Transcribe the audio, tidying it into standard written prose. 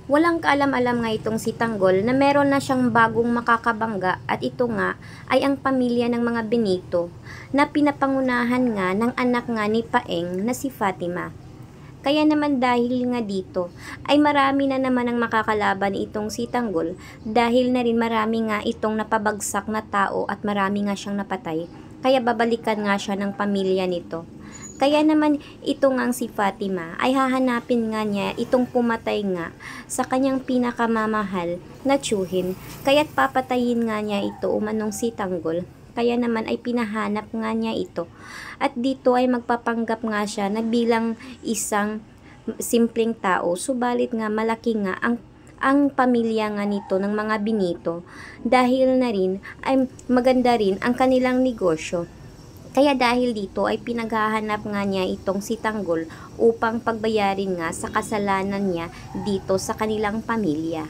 Walang kaalam-alam nga itong si Tanggol na meron na siyang bagong makakabangga at ito nga ay ang pamilya ng mga Benito na pinapangunahan nga ng anak nga ni Paeng na si Fatima. Kaya naman dahil nga dito ay marami na naman ang makakalaban itong si Tanggol dahil na rin marami nga itong napabagsak na tao at marami nga siyang napatay. Kaya babalikan nga siya ng pamilya nito. Kaya naman ito ngang si Fatima ay hahanapin nga niya itong pumatay nga sa kanyang pinakamamahal na tiyuhin. Kaya't papatayin nga niya ito umanong si Tanggol. Kaya naman ay pinahanap nga niya ito. At dito ay magpapanggap nga siya na bilang isang simpleng tao. Subalit nga malaki nga ang pamilya nga nito ng mga Benito dahil na rin ay maganda rin ang kanilang negosyo. Kaya dahil dito ay pinaghahanap nga niya itong si Tanggol upang pagbayarin nga sa kasalanan niya dito sa kanilang pamilya.